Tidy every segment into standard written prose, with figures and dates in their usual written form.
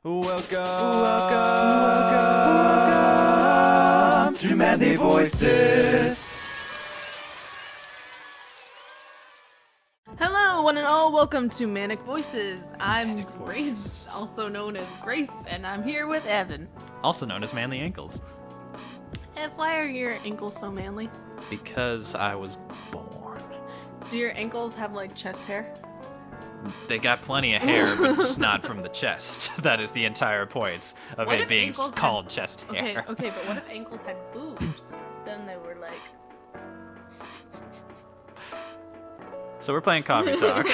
Welcome to Manly Voices. Hello, one and all. Welcome to Manic Voices. I'm Grace, also known as Grace, and I'm here with Evan. Also known as Manly Ankles. Ev, why are your ankles so manly? Because I was born. Do your ankles have, like, chest hair? They got plenty of hair, but it's not from the chest. That is the entire point of What it if being ankles called had- chest hair. Okay, but what if ankles had boobs? Then they were like... So we're playing Coffee Talk.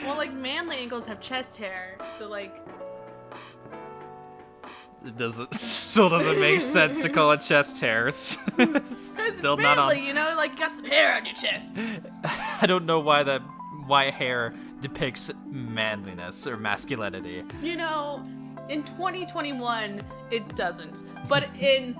Well, like, manly ankles have chest hair, so, like... It still doesn't make sense to call it chest hair. Because it's Still not manly, on. you know? Like, you got some hair on your chest. I don't know why hair depicts manliness or masculinity. You know, in 2021, it doesn't. But in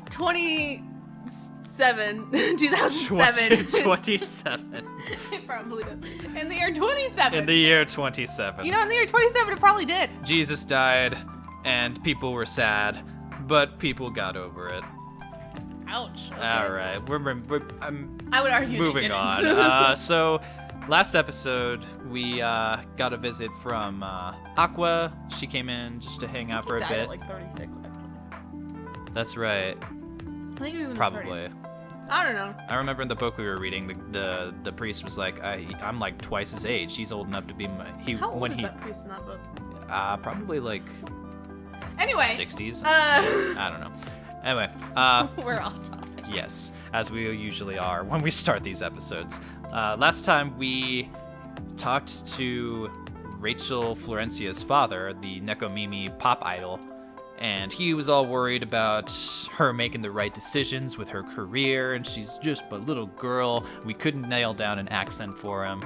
2007, 2007, 27. it probably does. In the year 27. In the year 27. You know, in the year 27, it probably did. Jesus died, and people were sad, but people got over it. Ouch. Okay. All right, I'm I would argue moving they on. didn't. So, last episode we got a visit from Aqua. She came in just to hang out for a Died bit. at like 36, actually. That's right, I think he was in his probably. 30s. I don't know. I remember in the book we were reading, the priest was like, I'm like twice his age. He's old enough to be my. How old is that priest in that book? Probably like Anyway. 60s. I don't know. Anyway, we're off topic. yes, as we usually are when we start these episodes. Last time we talked to Rachel Florencia's father, the Nekomimi pop idol, and he was all worried about her making the right decisions with her career, and she's just a little girl. We couldn't nail down an accent for him.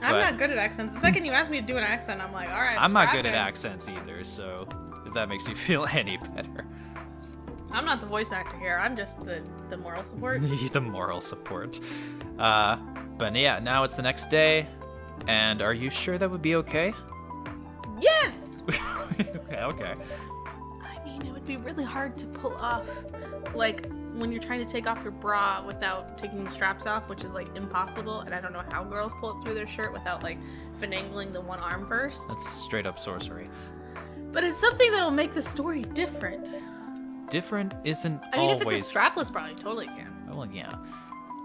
I'm but not good at accents. The second you ask me to do an accent, I'm like, all right. I'm not good at strap in. accents either, so if that makes you feel any better. I'm not the voice actor here. I'm just the moral support. The moral support. But yeah, now it's the next day, and are you sure that would be okay? Yes! Okay. I mean, it would be really hard to pull off, like, when you're trying to take off your bra without taking the straps off, which is, like, impossible, and I don't know how girls pull it through their shirt without, like, finagling the one arm first. That's straight up sorcery. But it's something that'll make the story different. Different isn't I mean, always... if it's a strapless bra, you totally can. Well, yeah.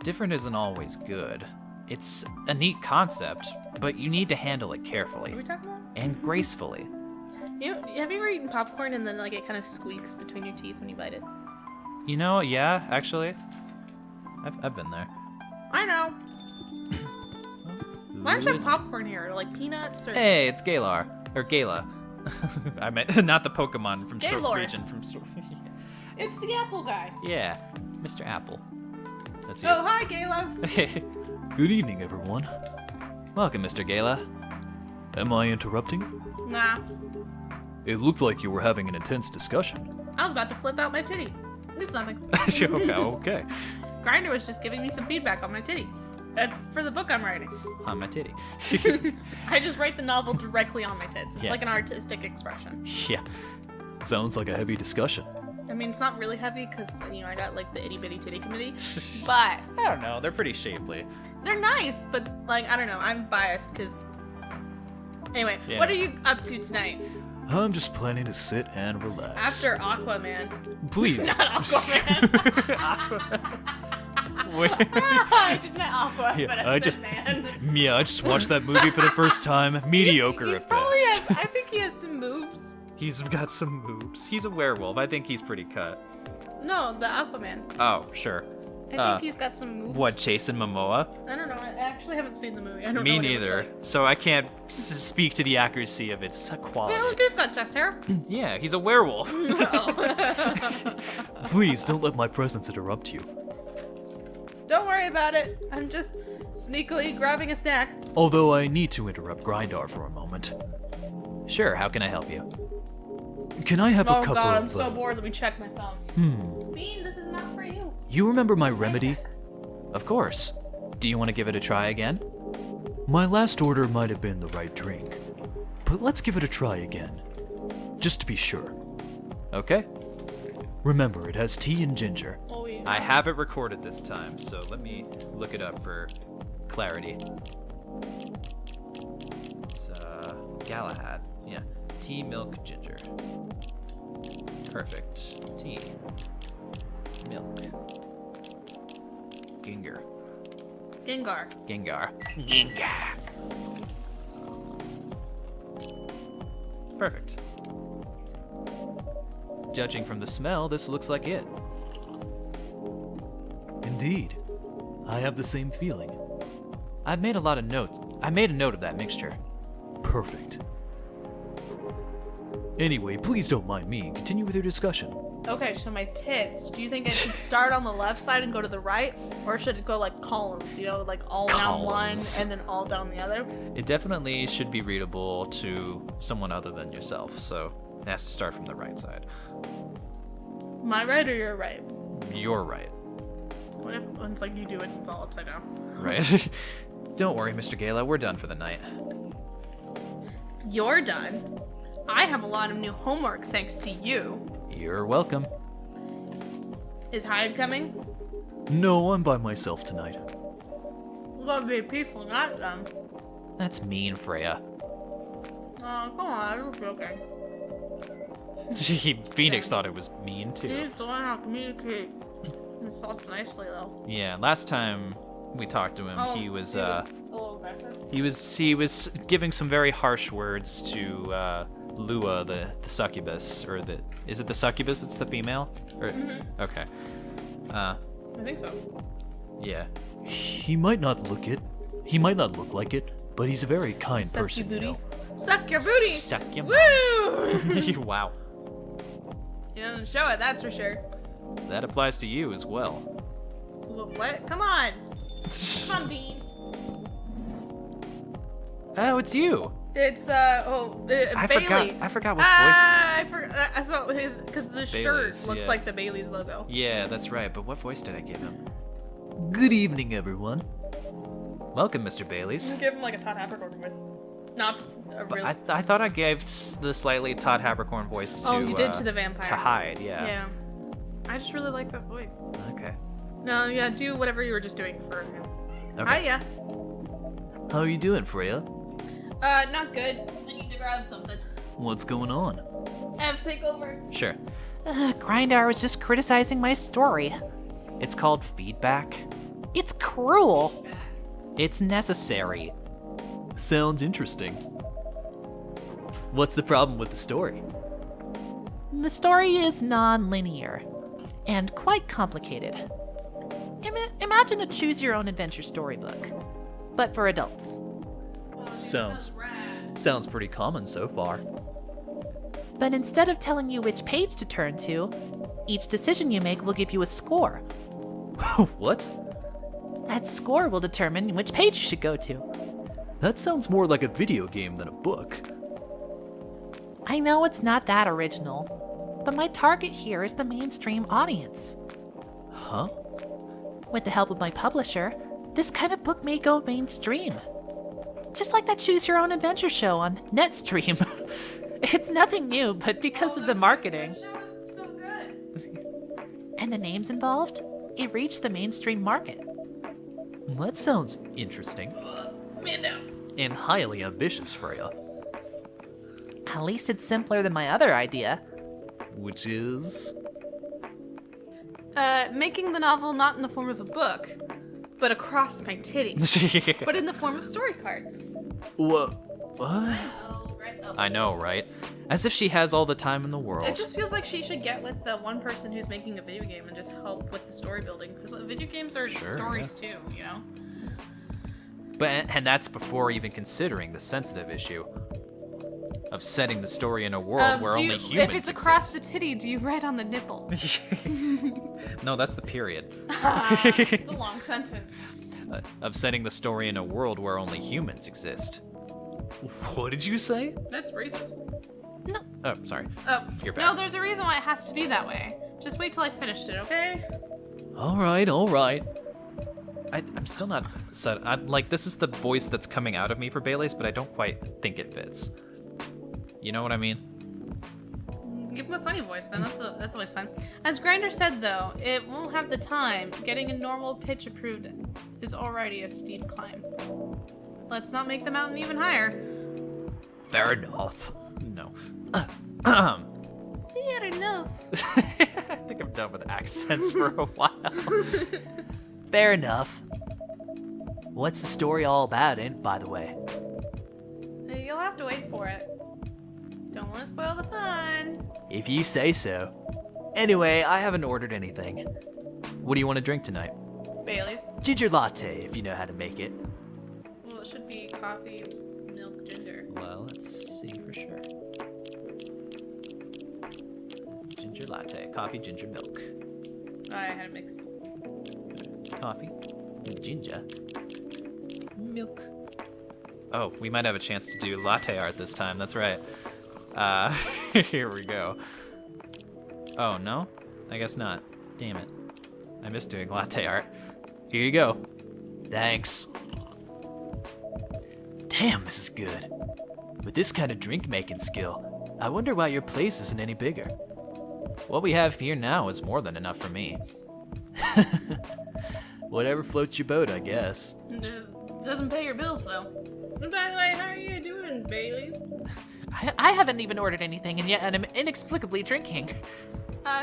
Different isn't always good. It's a neat concept, but you need to handle it What carefully are we talking about? and gracefully. Have you ever eaten popcorn and then, like, it kind of squeaks between your teeth when you bite it? You know, yeah, actually. I've been there. I know. Why don't you Who have is- popcorn here? Or, like, peanuts? Or... Hey, it's Galar. Or Gala. I meant not the Pokemon from Sword Gaylord. region from Sword. It's the apple guy. Yeah, Mr. Apple. That's you. Oh, hi, Gala. Good evening, everyone. Welcome, Mr. Gala. Am I interrupting? Nah. It looked like you were having an intense discussion. I was about to flip out my titty. It's nothing. Okay. Grinder was just giving me some feedback on my titty. That's for the book I'm writing. On my titty. I just write the novel directly on my tits. It's Yeah. like an artistic expression. Yeah. Sounds like a heavy discussion. I mean, it's not really heavy because, you know, I got, like, the itty-bitty titty committee. But I don't know. They're pretty shapely. they're nice, but, like, I don't know. I'm biased because... Anyway, Yeah. what are you up to tonight? I'm just planning to sit and relax. After Aquaman. Please. Not Aquaman. Wait. I just meant Aqua, Yeah, but I I just- said man. Yeah, I just watched that movie for the first time. Mediocre He's at probably best. has, I think he has some moves. He's got some moves. He's a werewolf. I think he's pretty cut. No, the Aquaman. Oh, sure. I think he's got some moves. What, Jason Momoa? I don't know. I actually haven't seen the movie. I don't Me know what it neither. looks like. So I can't speak to the accuracy of its quality. Yeah, look, he's got chest hair. Yeah, he's a werewolf. Oh. Please don't let my presence interrupt you. Don't worry about it. I'm just sneakily grabbing a snack. Although I need to interrupt Grindar for a moment. Sure, how can I help you? Can I have a Oh couple god, I'm of... so bored. Let me check my phone. Bean, this is not for you. You remember my remedy? Of course. Do you want to give it a try again? My last order might have been the right drink, but let's give it a try again. just to be sure. Okay. Remember, it has tea and ginger. Oh, yeah. I have it recorded this time, so let me look it up for clarity. It's Galahad. Yeah. Tea, milk, ginger. Perfect. Tea. Milk. Gengar. Gengar. Gengar. Gengar. Perfect. Judging from the smell, this looks like it. Indeed. I have the same feeling. I've made a lot of notes. I made a note of that mixture. Perfect. Anyway, please don't mind me and continue with your discussion. Okay, so my tits. Do you think it should start on the left side and go to the right, or should it go like columns? You know, like all down one Columns. and then all down the other. It definitely should be readable to someone other than yourself, so it has to start from the right side. Am I right or you're right? You're right. What if it's like you do it and it's all upside down? Right? Don't worry, Mr. Gala, we're done for the night. You're done. I have a lot of new homework thanks to you. You're welcome. Is Hyde coming? No, I'm by myself tonight. It's gonna be a peaceful night then. That's mean, Freya. Oh, come on, I was joking. Phoenix thought it was mean, too. Please don't know how to communicate. It's talked nicely though. Yeah, last time we talked to him, he was a little aggressive. he was giving some very harsh words to Lua, the succubus, or is it the succubus? It's the female. Or, Okay. I think so. Yeah. He might not look like it, but he's a very kind Suck person, your you booty. know. Suck your booty. Suck your Woo! Wow. You don't show it, that's for sure. That applies to you as well. What? Come on. Come on, Bean. Oh, it's you. It's I Bailey. forgot what voice. I forgot. So because the shirt Bailey's, looks yeah. like the Bailey's logo. Yeah, that's right. But what voice did I give him? Good evening, everyone. Welcome, Mr. Bailey's. Give him like a Todd Habercorn voice. Not a But real. I thought I gave the slightly Todd Habercorn voice to. Oh, you did to the vampire. To Hyde, yeah. Yeah. I just really like that voice. Okay. No, yeah, do whatever you were just doing for him. Okay. Hiya. How are you doing, Freya? Not good. I need to grab something. What's going on? I have to take over. Sure. Grindar was just criticizing my story. It's called feedback. It's cruel. It's necessary. Sounds interesting. What's the problem with the story? The story is non-linear and quite complicated. Imagine a choose-your-own-adventure storybook, but for adults. Sounds pretty common so far. But instead of telling you which page to turn to, each decision you make will give you a score. What? That score will determine which page you should go to. That sounds more like a video game than a book. I know it's not that original, but my target here is the mainstream audience. Huh? With the help of my publisher, this kind of book may go mainstream. Just like that Choose Your Own Adventure show on Netstream. It's nothing new, but because of the marketing That show is so good. and the names involved, it reached the mainstream market. That sounds interesting. Man down. And highly ambitious, Freya. At least it's simpler than my other idea. Which is... Making the novel not in the form of a book, but across my titties, but in the form of story cards. What? Oh, right. Oh. I know, right? As if she has all the time in the world. It just feels like she should get with the one person who's making a video game and just help with the story building, because video games are Sure, stories too, you know? And that's before even considering the sensitive issue of setting the story in a world where only humans If it's across exist. the titty, do you write on the nipple? No, that's the period. It's a long sentence. Of setting the story in a world where only humans exist. What did you say? That's racist. Oh, sorry. Oh, You're no, back. there's a reason why it has to be that way. Just wait till I finished it, okay? Alright. I'm still not set. This is the voice that's coming out of me for Bailey's, but I don't quite think it fits. You know what I mean? give him a funny voice then. That's always fun. As Grinder said though, it won't have the time. Getting a normal pitch approved is already a steep climb. Let's not make the mountain even higher. Fair enough. No. Fair enough. I think I'm done with accents for a while. Fair enough. What's the story all about, by the way? You'll have to wait for it. Don't want to spoil the fun. If you say so. Anyway, I haven't ordered anything. What do you want to drink tonight? Bailey's. Ginger latte, if you know how to make it. Well, it should be coffee, milk, ginger. Well, let's see for sure. Ginger latte, coffee, ginger, milk. I had it mixed. Coffee, ginger, milk. Oh, we might have a chance to do latte art this time. That's right. Here we go. Oh, no? I guess not. Damn it. I miss doing latte art. Here you go. Thanks. Damn, this is good. With this kind of drink-making skill, I wonder why your place isn't any bigger. What we have here now is more than enough for me. Whatever floats your boat, I guess. Doesn't pay your bills though. And by the way, how are you doing, Bailey's? I haven't even ordered anything, and yet I'm inexplicably drinking.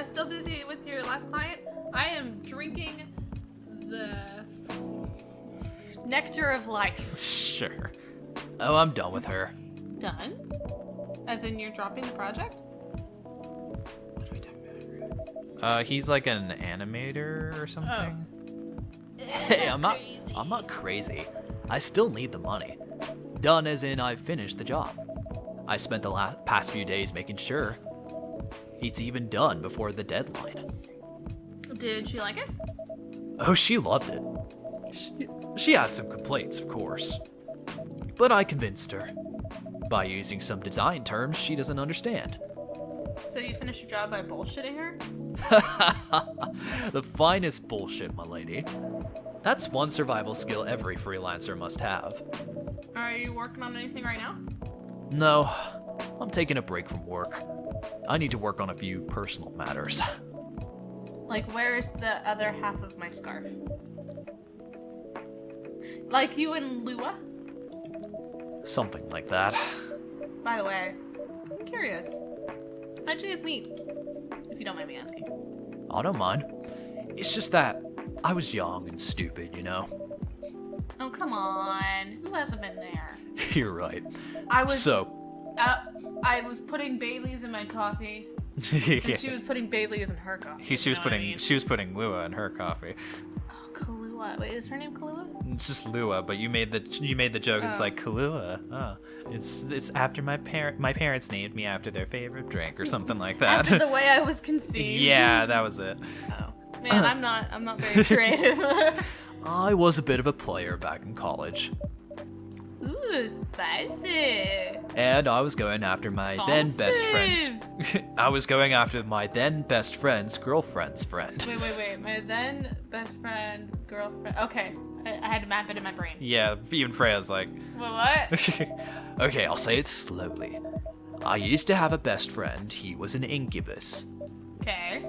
Still busy with your last client? I am drinking the nectar of life. Sure. Oh, I'm done with her. Done? As in you're dropping the project? What are we talking about? He's like an animator or something. Hey, I'm not crazy. I still need the money. Done as in I've finished the job. I spent the past few days making sure it's even done before the deadline. Did she like it? Oh, she loved it. She had some complaints, of course. But I convinced her. By using some design terms she doesn't understand. So you finished your job by bullshitting her? The finest bullshit, my lady. That's one survival skill every freelancer must have. Are you working on anything right now? No, I'm taking a break from work. I need to work on a few personal matters. Like, where's the other half of my scarf? Like you and Lua? Something like that. By the way, I'm curious. How'd you guys meet? If you don't mind me asking. I don't mind. It's just that I was young and stupid, you know? Oh, come on. Who hasn't been there? You're right. I was putting Bailey's in my coffee. And she was putting Bailey's in her coffee. She was putting Lua in her coffee. Oh, Kahlua. Wait, is her name Kahlua? It's just Lua, but you made the joke. It's like Kahlua. Oh, it's after my parents named me after their favorite drink or something like that. After the way I was conceived. Yeah, that was it. Oh man, I'm not very creative. I was a bit of a player back in college. Ooh, spicy. And I was going after my then best friend's girlfriend's friend. Wait. My then best friend's girlfriend. Okay, I had to map it in my brain. Yeah, even Freya's like. What? Okay, I'll say it slowly. I used to have a best friend. He was an incubus. Okay.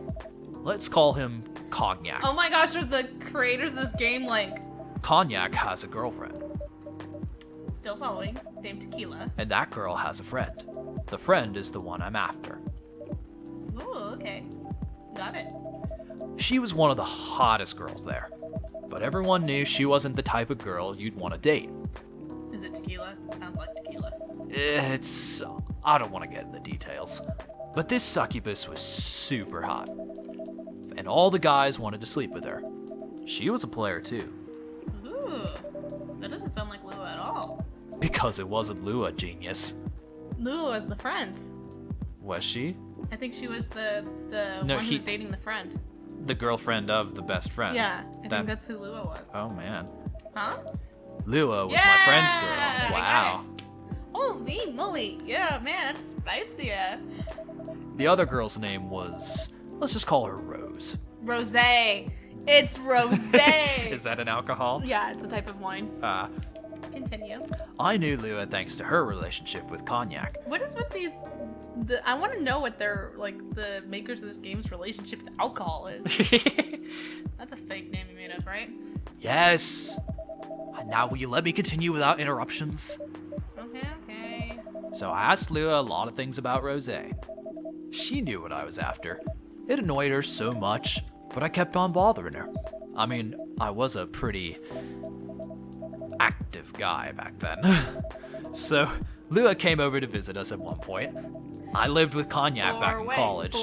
Let's call him Cognac. Oh my gosh, are the creators of this game like Cognac has a girlfriend, still following? Named Tequila. and that girl has a friend. The friend is the one I'm after. Ooh, okay. Got it. She was one of the hottest girls there, but everyone knew she wasn't the type of girl you'd want to date. Is it tequila? Sounds like tequila. I don't want to get into the details, but this succubus was super hot, and all the guys wanted to sleep with her. She was a player too. Ooh, that doesn't sound like Lua at all. Because it wasn't Lua, genius. Lua was the friend. Was she? I think she was the No, one who was dating the friend. The girlfriend of the best friend. Yeah, I think that's who Lua was. Oh man. Huh? Lua was my friend's I girl. got Wow. it. Holy moly. Yeah, man, that's spicy. The other girl's name was, let's just call her Rose. Rosé. It's rosé. Is that an alcohol? Yeah, it's a type of wine. Continue. I knew Lua thanks to her relationship with Cognac. What is with these I want to know what their the makers of this game's relationship with alcohol is. That's a fake name you made up, right? Yes. Now will you let me continue without interruptions? Okay. So I asked Lua a lot of things about Rose. She knew what I was after. It annoyed her so much, but I kept on bothering her. I mean, I was a pretty active guy back then. So Lua came over to visit us at one point. I lived with Cognac back in college.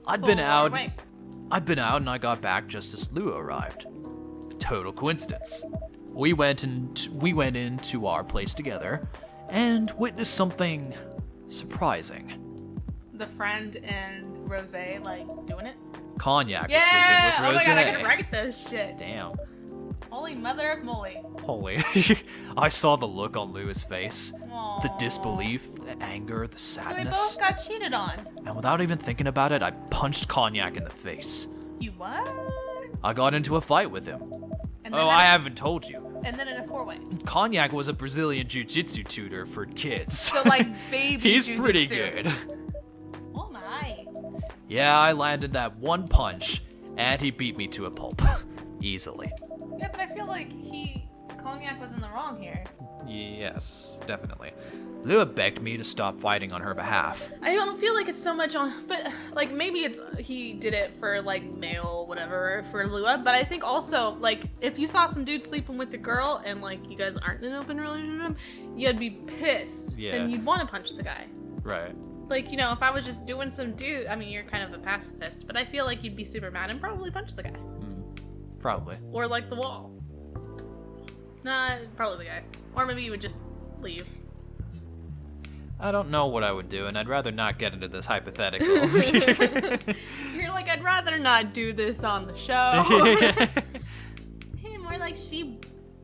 I'd been out and I got back just as Lua arrived. Total coincidence. We went into our place together and witnessed something surprising. The friend and Rose doing it? Cognac was sleeping with Rose. Oh my god, I can write this shit. Damn. Holy mother of moly. Holy. I saw the look on Lou's face. Aww. The disbelief, the anger, the So they sadness. both got cheated on. And without even thinking about it, I punched Cognac in the face. You what? I got into a fight with him. And then I haven't told you. And then in a 4-way. Cognac was a Brazilian jiu-jitsu tutor for kids. So baby He's jujitsu. pretty good. Oh my. Yeah, I landed that one punch, and he beat me to a pulp. Easily. Yeah, but I feel like Cognac was in the wrong here. Yes, definitely. Lua begged me to stop fighting on her behalf. I don't feel like it's so much on, but maybe it's he did it for male whatever for Lua, but I think also if you saw some dude sleeping with the girl and you guys aren't in an open relationship, you'd be pissed and you'd want to punch the guy. Right. If I was just doing some dude, I mean you're kind of a pacifist, but I feel like you'd be super mad and probably punch the guy. Probably. Or the wall. Nah, probably the guy. Or maybe you would just leave. I don't know what I would do, and I'd rather not get into this hypothetical. You're I'd rather not do this on the show. Hey, more she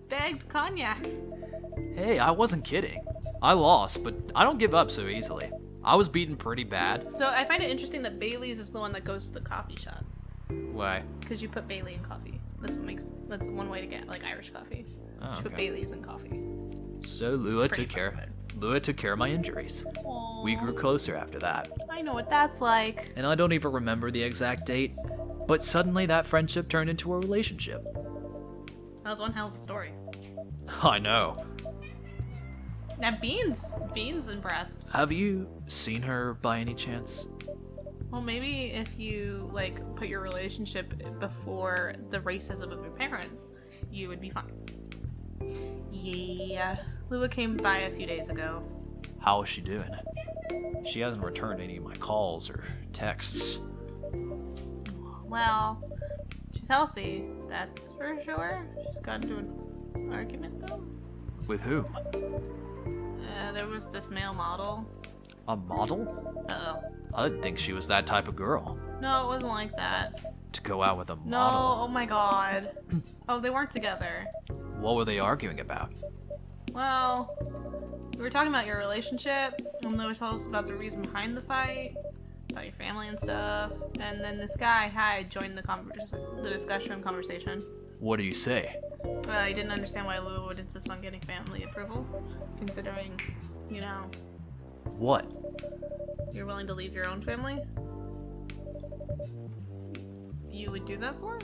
begged Cognac. Hey, I wasn't kidding. I lost, but I don't give up so easily. I was beaten pretty bad. So I find it interesting that Bailey's is the one that goes to the coffee shop. Why? Because you put Bailey in coffee. That's one way to get Irish coffee. Oh, You put okay. Bailey's in coffee. So Lua pretty took care. fucking Lua took care of my injuries. We grew closer after that, I know what that's like. and I don't even remember the exact date. But suddenly, that friendship turned into a relationship. That was one hell of a story. I know. Now Bean's impressed. Have you seen her by any chance? Well, maybe if you put your relationship before the racism of your parents, you would be fine. Yeah, Lua came by a few days ago. How is she doing? She hasn't returned any of my calls or texts. Well, she's healthy, that's for sure. She's got into an argument though. With whom? There was this male model. A model? Uh-oh. I didn't think she was that type of girl. No, it wasn't like that. To go out with a No, model. oh my god. Oh, they weren't together. What were they arguing about? Well, we were talking about your relationship, and Lua told us about the reason behind the fight, about your family and stuff, and then this guy, Hyde, joined the discussion conversation. What do you say? He didn't understand why Lua would insist on getting family approval, considering, What? you're willing to leave your own family. You would do that for?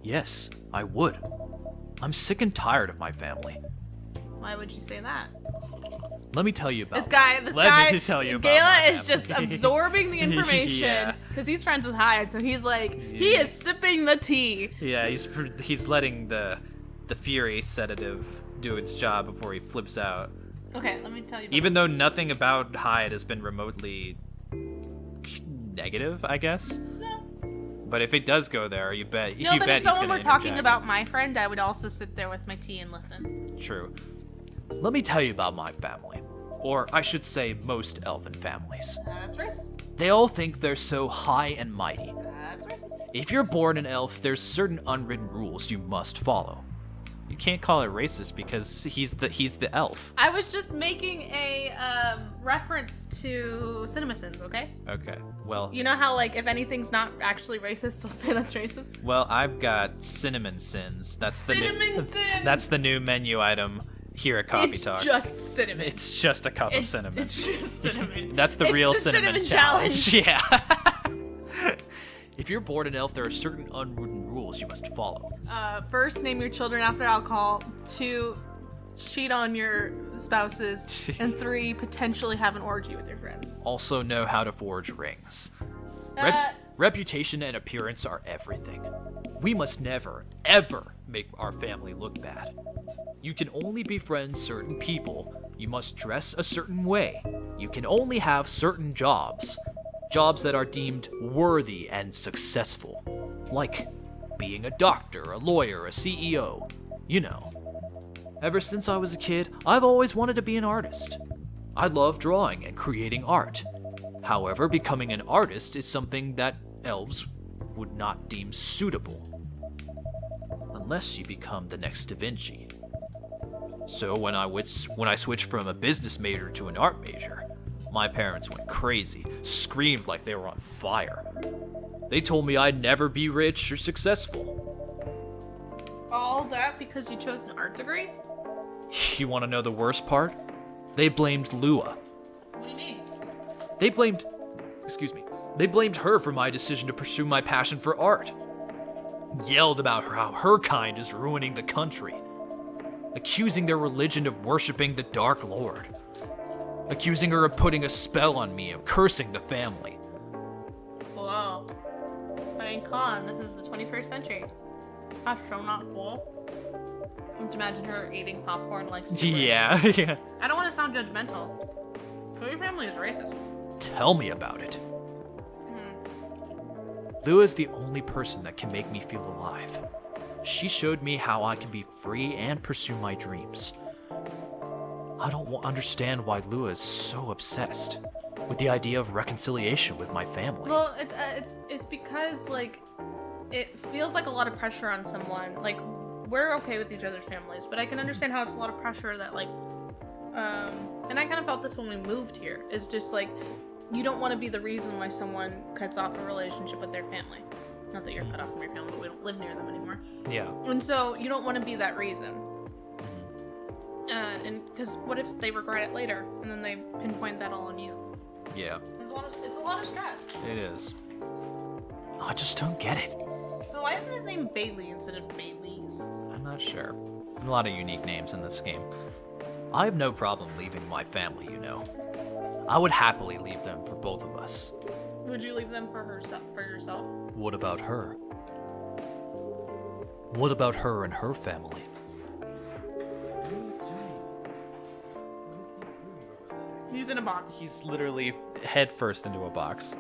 Yes, I would. I'm sick and tired of my family. Why would you say that? Let me tell you about This guy, Let me tell you about Gala my is just family. absorbing the information Yeah. because he's friends with Hyde, so he's he is sipping the tea. Yeah, he's letting the fury sedative do its job before he flips out. Okay, let me tell you. Even though nothing about Hyde has been remotely negative, I guess. No. But if it does go there, you bet. No, you but bet if he's someone gonna were talking interject. about my friend, I would also sit there with my tea and listen. True. Let me tell you about my family. Or I should say most elven families. That's racist. They all think they're so high and mighty. That's racist. If you're born an elf, there's certain unwritten rules you must follow. You can't call it racist because he's the elf. I was just making a reference to CinemaSins, okay? Okay. Well, You know how if anything's not actually racist, they'll say that's racist. I've got cinnamon sins. That's the Cinnamon new, sins! That's the new menu item here at Coffee It's Talk. just cinnamon. It's just a cup of cinnamon. It's just cinnamon. That's the It's real the cinnamon, cinnamon challenge. Yeah. If you're born an elf, there are certain unwritten rules you must follow. First, name your children after alcohol. 2, cheat on your spouses. And 3, potentially have an orgy with your friends. Also know how to forge rings. Reputation and appearance are everything. We must never, ever make our family look bad. You can only befriend certain people. You must dress a certain way. You can only have certain jobs. Jobs that are deemed worthy and successful. Like being a doctor, a lawyer, a CEO. You know. Ever since I was a kid, I've always wanted to be an artist. I love drawing and creating art. However, becoming an artist is something that elves would not deem suitable. Unless you become the next Da Vinci. So when I switched from a business major to an art major, my parents went crazy, screamed like they were on fire. They told me I'd never be rich or successful. All that because you chose an art degree? You want to know the worst part? They blamed Lua. What do you mean? They blamed her for my decision to pursue my passion for art. Yelled about how her kind is ruining the country. Accusing their religion of worshiping the Dark Lord. Accusing her of putting a spell on me, of cursing the family. Whoa. But in con, this is the 21st century. That's so not cool. Just imagine her eating popcorn like super. Yeah, yeah. I don't want to sound judgmental, but your family is racist. Tell me about it. Lua is the only person that can make me feel alive. She showed me how I can be free and pursue my dreams. I don't understand why Lua is so obsessed with the idea of reconciliation with my family. Well, it's because like it feels like a lot of pressure on someone. Like we're okay with each other's families, but I can understand how it's a lot of pressure that like, and I kind of felt this when we moved here. Is just like you don't want to be the reason why someone cuts off a relationship with their family. Not that you're cut off from your family, but we don't live near them anymore. Yeah. And so you don't want to be that reason. And because what if they regret it later and then they pinpoint that all on you? Yeah, It's a lot of stress. it is. I just don't get it. So why isn't his name Bailey instead of Bailey's? I'm not sure. A lot of unique names in this game. I have no problem leaving my family, you know. I would happily leave them for both of us. Would you leave them for yourself? What about her? What about her and her family? He's in a box. He's literally head first into a box.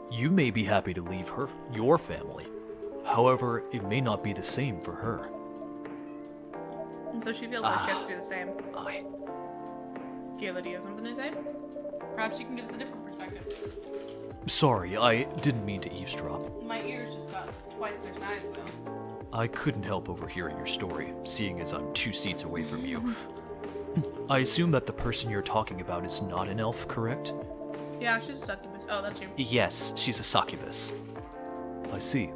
You may be happy to leave her, your family. However, it may not be the same for her. And so she feels like she has to do the same. Gala, do you have something to say? Perhaps you can give us a different perspective. Sorry, I didn't mean to eavesdrop. My ears just got twice their size, though. I couldn't help overhearing your story, seeing as I'm 2 seats away from you. I assume that the person you're talking about is not an elf, correct? Yeah, she's a succubus. Oh, that's you. Yes, she's a succubus. I see.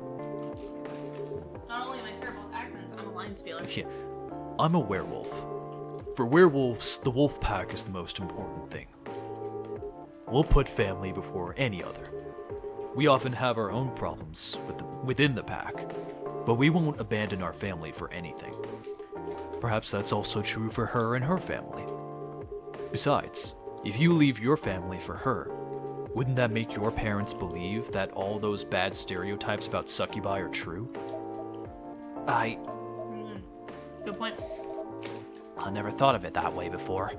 Not only am I terrible with accents, I'm a line stealer. Yeah. I'm a werewolf. For werewolves, the wolf pack is the most important thing. We'll put family before any other. We often have our own problems within the pack, but we won't abandon our family for anything. Perhaps that's also true for her and her family. Besides, if you leave your family for her, wouldn't that make your parents believe that all those bad stereotypes about succubi are true? Good point. I never thought of it that way before.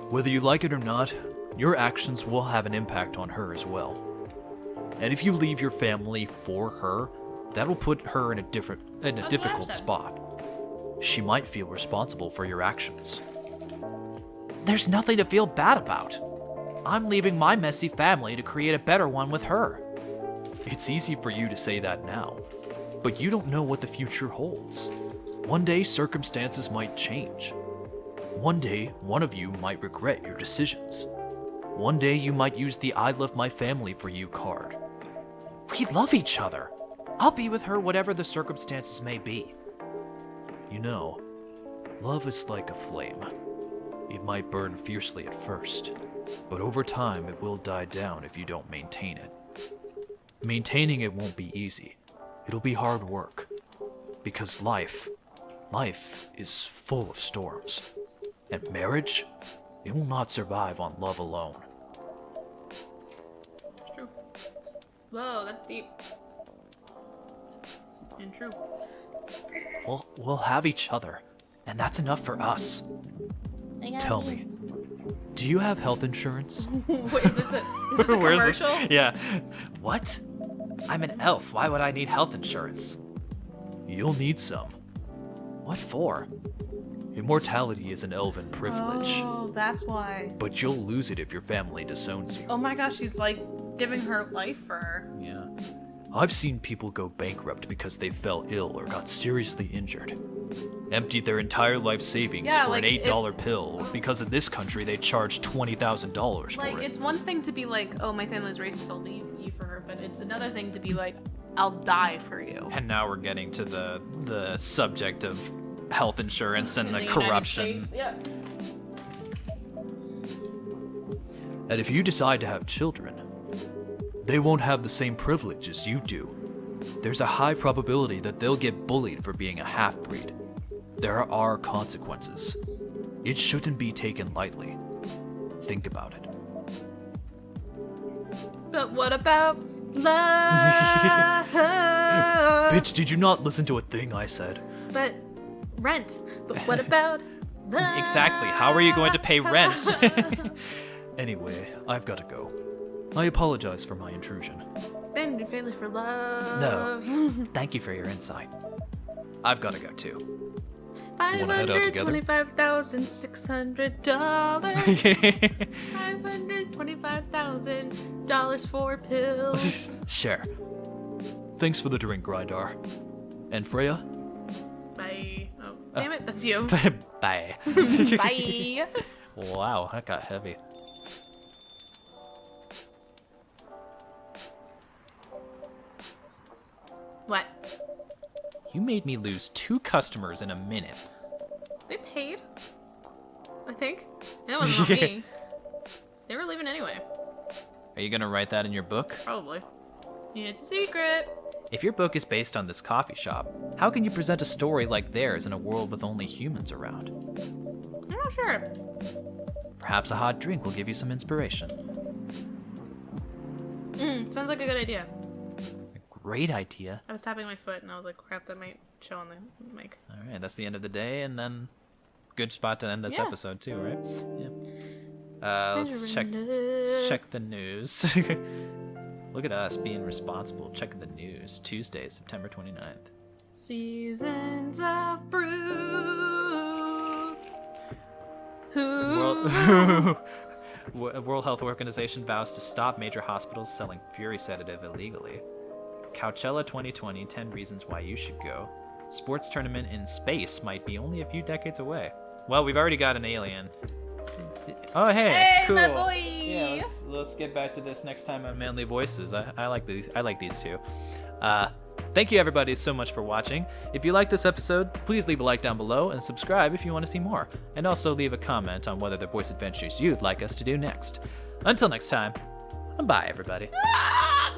Whether you like it or not, your actions will have an impact on her as well. And if you leave your family for her, that'll put her in a difficult spot. She might feel responsible for your actions. There's nothing to feel bad about. I'm leaving my messy family to create a better one with her. It's easy for you to say that now, but you don't know what the future holds. One day, circumstances might change. One day, one of you might regret your decisions. One day, you might use the I love my family for you card. We love each other. I'll be with her whatever the circumstances may be. You know, Love is like a flame. It might burn fiercely at first, but over time it will die down if you don't maintain it. Maintaining it won't be easy. It'll be hard work. Because life is full of storms. And marriage, it will not survive on love alone. It's true. Whoa, that's deep. And true. We'll have each other, and that's enough for us. Tell me, do you have health insurance? Wait, is this a Where's this? commercial? Yeah. What? I'm an elf. Why would I need health insurance? You'll need some. What for? Immortality is an elven privilege, Oh, that's why. but you'll lose it if your family disowns you. Oh my gosh, she's like giving her life for her. Yeah. I've seen people go bankrupt because they fell ill or got seriously injured. Emptied their entire life savings Yeah, for like, an if- $8 pill, or because in this country they charge $20,000 for Like, it. it's one thing to be like, oh, my family's racist, I'll leave you for her, but it's another thing to be like, I'll die for you. And now we're getting to the subject of health insurance and In the United corruption. States, yeah. And if you decide to have children, they won't have the same privilege as you do. There's a high probability that they'll get bullied for being a half-breed. There are consequences. It shouldn't be taken lightly. Think about it. But what about love? Bitch, did you not listen to a thing I said? But rent. But what about love? Exactly. How are you going to pay rent? Anyway, I've got to go. I apologize for my intrusion. Bend your family for love. No. Thank you for your insight. I've got to go too. Wanna head out together? $525,600. $525,000 for pills. Sure. Thanks for the drink, Grindar. And Freya? Bye. Oh, damn it, that's you. Bye. Bye. Wow, that got heavy. What? You made me lose 2 customers in a minute. They paid. I think. That wasn't on me. They were leaving anyway. Are you gonna write that in your book? Probably. Yeah, it's a secret. If your book is based on this coffee shop, how can you present a story like theirs in a world with only humans around? I'm not sure. Perhaps a hot drink will give you some inspiration. Sounds like a good idea. Great idea. I was tapping my foot and I was like, crap, that might show on the mic. All right, that's the end of the day, and then good spot to end this Yeah. episode too, right? Yeah. Let's check the news. Look at us being responsible. Check the news. Tuesday, September 29th. Seasons of brew. World Health Organization vows to stop major hospitals selling Fury sedative illegally. Coachella 2020, 10 reasons why you should go. Sports tournament in space might be only a few decades away. Well, we've already got an alien. Oh, hey, Hey, cool. my boy! Yeah, let's get back to this next time on Manly Voices. I like these. I like these two. Thank you everybody so much for watching. If you like this episode, please leave a like down below and subscribe if you want to see more. And also leave a comment on whether the voice adventures you'd like us to do next. Until next time, bye everybody. Ah!